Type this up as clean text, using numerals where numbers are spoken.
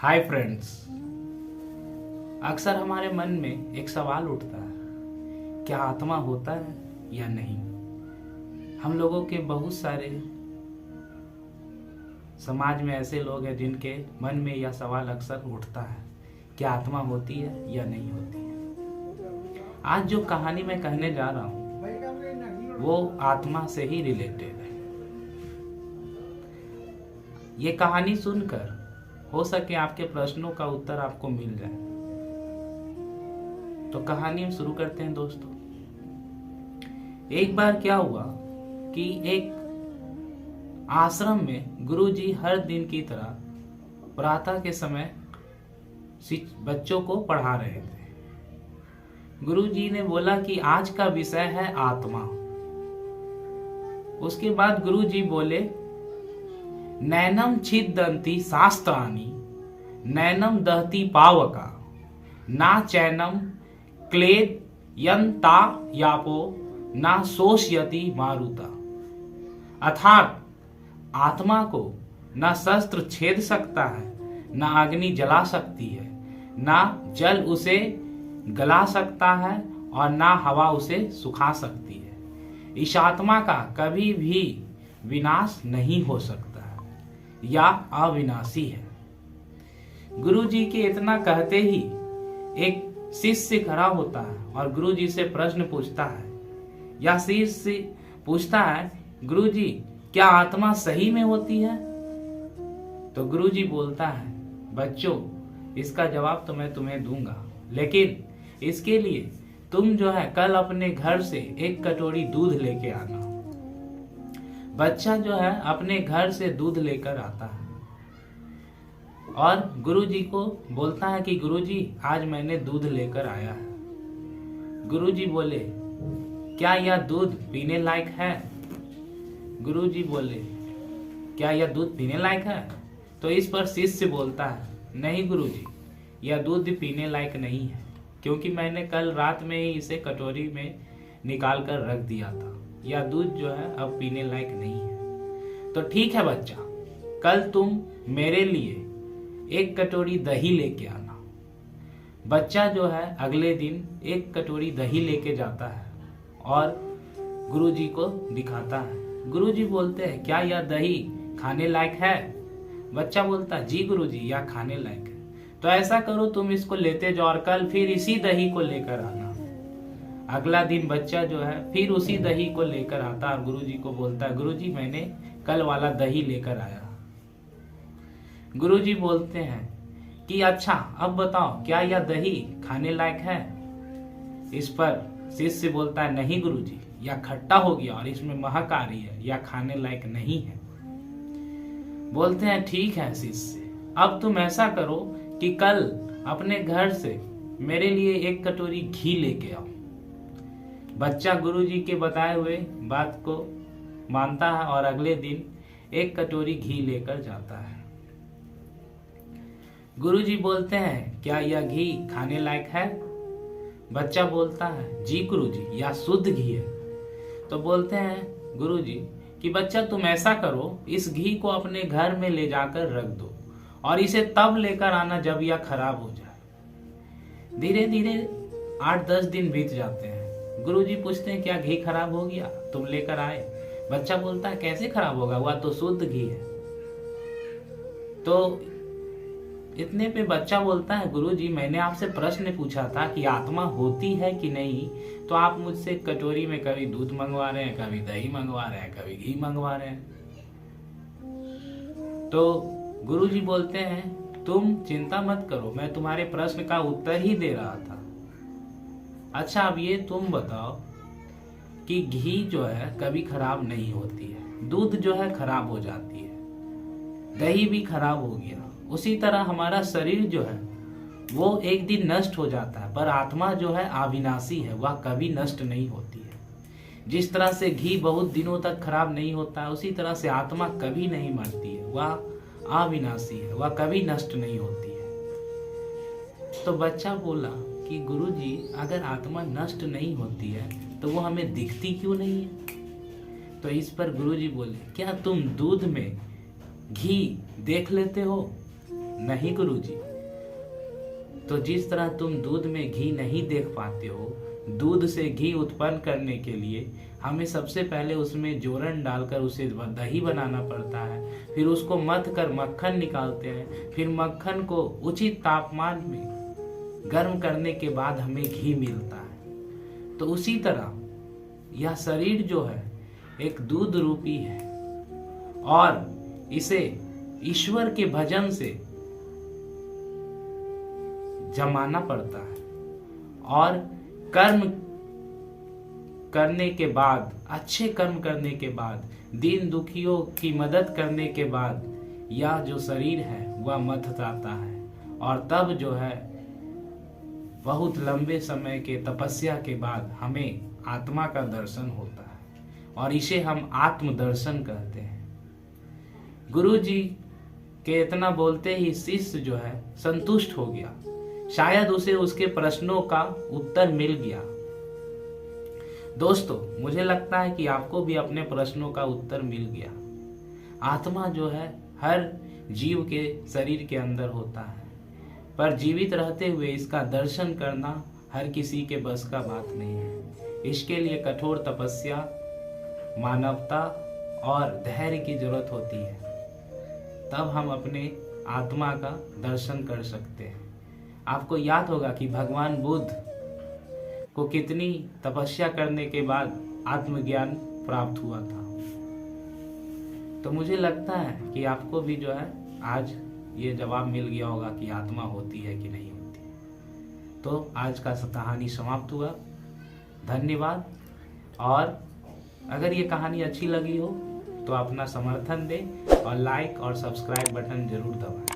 Hi friends. अक्सर हमारे मन में एक सवाल उठता है, क्या आत्मा होता है या नहीं। हम लोगों के बहुत सारे समाज में ऐसे लोग हैं जिनके मन में यह सवाल अक्सर उठता है, क्या आत्मा होती है या नहीं होती है। आज जो कहानी मैं कहने जा रहा हूँ वो आत्मा से ही रिलेटेड है। ये कहानी सुनकर हो सके आपके प्रश्नों का उत्तर आपको मिल जाए। तो कहानी शुरू करते हैं दोस्तों। एक बार क्या हुआ कि एक आश्रम में गुरुजी हर दिन की तरह प्रातः के समय बच्चों को पढ़ा रहे थे। गुरुजी ने बोला कि आज का विषय है आत्मा। उसके बाद गुरुजी बोले, नैनम छिदन्ति शास्त्राणि नैनम दहति पावका ना चैनम क्लेदयन्ता यापो ना शोषयति मारुता। अर्थात आत्मा को ना शस्त्र छेद सकता है, ना अग्नि जला सकती है, ना जल उसे गला सकता है और ना हवा उसे सुखा सकती है। इस आत्मा का कभी भी विनाश नहीं हो सकता या अविनाशी है। गुरुजी के इतना कहते ही एक शिष्य खड़ा होता है और गुरुजी से प्रश्न पूछता है। या शिष्य पूछता है, गुरुजी क्या आत्मा सही में होती है। तो गुरुजी बोलता है, बच्चों इसका जवाब तो मैं तुम्हें दूंगा, लेकिन इसके लिए तुम जो है कल अपने घर से एक कटोरी दूध लेके आना। बच्चा जो है अपने घर से दूध लेकर आता है और गुरुजी को बोलता है कि गुरुजी आज मैंने दूध लेकर आया है। गुरुजी बोले, क्या यह दूध पीने लायक है। गुरुजी बोले, क्या यह दूध पीने लायक है। तो इस पर शिष्य बोलता है, नहीं गुरुजी यह दूध पीने लायक नहीं है, क्योंकि मैंने कल रात में ही इसे कटोरी में निकाल कर रख दिया था। यह दूध जो है अब पीने लायक नहीं है। तो ठीक है बच्चा, कल तुम मेरे लिए एक कटोरी दही लेके आना। बच्चा जो है अगले दिन एक कटोरी दही लेके जाता है और गुरुजी को दिखाता है। गुरुजी बोलते हैं, क्या यह दही खाने लायक है। बच्चा बोलता है, जी गुरुजी यह खाने लायक है। तो ऐसा करो, तुम इसको लेते जाओ और कल फिर इसी दही को लेकर आना। अगला दिन बच्चा जो है फिर उसी दही को लेकर आता और गुरुजी को बोलता है, गुरुजी मैंने कल वाला दही लेकर आया। गुरुजी बोलते हैं कि अच्छा अब बताओ क्या यह दही खाने लायक है। इस पर शिष्य बोलता है, नहीं गुरुजी यह खट्टा हो गया और इसमें महक आ रही है, यह खाने लायक नहीं है। बोलते हैं ठीक है शिष्य, अब तुम ऐसा करो कि कल अपने घर से मेरे लिए एक कटोरी घी लेके आओ। बच्चा गुरुजी के बताए हुए बात को मानता है और अगले दिन एक कटोरी घी लेकर जाता है। गुरुजी बोलते हैं, क्या यह घी खाने लायक है। बच्चा बोलता है, जी गुरुजी यह शुद्ध घी है। तो बोलते हैं गुरुजी कि बच्चा तुम ऐसा करो, इस घी को अपने घर में ले जाकर रख दो और इसे तब लेकर आना जब यह खराब हो जाए। धीरे धीरे 8-10 दिन बीत जाते हैं। गुरुजी पूछते हैं, क्या घी खराब हो गया, तुम लेकर आए। बच्चा बोलता है, कैसे खराब होगा, वह तो शुद्ध घी है। तो इतने पे बच्चा बोलता है, गुरुजी मैंने आपसे प्रश्न पूछा था कि आत्मा होती है कि नहीं, तो आप मुझसे कटोरी में कभी दूध मंगवा रहे हैं, कभी दही मंगवा रहे हैं, कभी घी मंगवा रहे हैं। तो गुरुजी बोलते हैं, तुम चिंता मत करो, मैं तुम्हारे प्रश्न का उत्तर ही दे रहा था। अच्छा अब ये तुम बताओ कि घी जो है कभी खराब नहीं होती है, दूध जो है खराब हो जाती है, दही भी खराब हो गया। उसी तरह हमारा शरीर जो है वो एक दिन नष्ट हो जाता है, पर आत्मा जो है अविनाशी है, वह कभी नष्ट नहीं होती है। जिस तरह से घी बहुत दिनों तक खराब नहीं होता है, उसी तरह से आत्मा कभी नहीं मरती है, वह अविनाशी है, वह कभी नष्ट नहीं होती है। तो बच्चा बोला कि गुरुजी अगर आत्मा नष्ट नहीं होती है तो वो हमें दिखती क्यों नहीं है। तो इस पर गुरुजी बोले, क्या तुम दूध में घी देख लेते हो। नहीं गुरुजी। तो जिस तरह तुम दूध में घी नहीं देख पाते हो, दूध से घी उत्पन्न करने के लिए हमें सबसे पहले उसमें जोरन डालकर उसे दही बनाना पड़ता है, फिर उसको मथ कर मक्खन निकालते हैं, फिर मक्खन को उचित तापमान में गर्म करने के बाद हमें घी मिलता है। तो उसी तरह यह शरीर जो है एक दूध रूपी है और इसे ईश्वर के भजन से जमाना पड़ता है और कर्म करने के बाद, अच्छे कर्म करने के बाद, दीन दुखियों की मदद करने के बाद यह जो शरीर है वह मथ जाता है और तब जो है बहुत लंबे समय के तपस्या के बाद हमें आत्मा का दर्शन होता है और इसे हम आत्मदर्शन कहते हैं। गुरु जी के इतना बोलते ही शिष्य जो है संतुष्ट हो गया, शायद उसे उसके प्रश्नों का उत्तर मिल गया। दोस्तों, मुझे लगता है कि आपको भी अपने प्रश्नों का उत्तर मिल गया। आत्मा जो है हर जीव के शरीर के अंदर होता है, पर जीवित रहते हुए इसका दर्शन करना हर किसी के बस का बात नहीं है। इसके लिए कठोर तपस्या, मानवता और धैर्य की जरूरत होती है, तब हम अपने आत्मा का दर्शन कर सकते हैं। आपको याद होगा कि भगवान बुद्ध को कितनी तपस्या करने के बाद आत्मज्ञान प्राप्त हुआ था। तो मुझे लगता है कि आपको भी जो है आज ये जवाब मिल गया होगा कि आत्मा होती है कि नहीं होती। तो आज का कहानी समाप्त हुआ। धन्यवाद। और अगर ये कहानी अच्छी लगी हो तो अपना समर्थन दें और लाइक और सब्सक्राइब बटन जरूर दबाएं।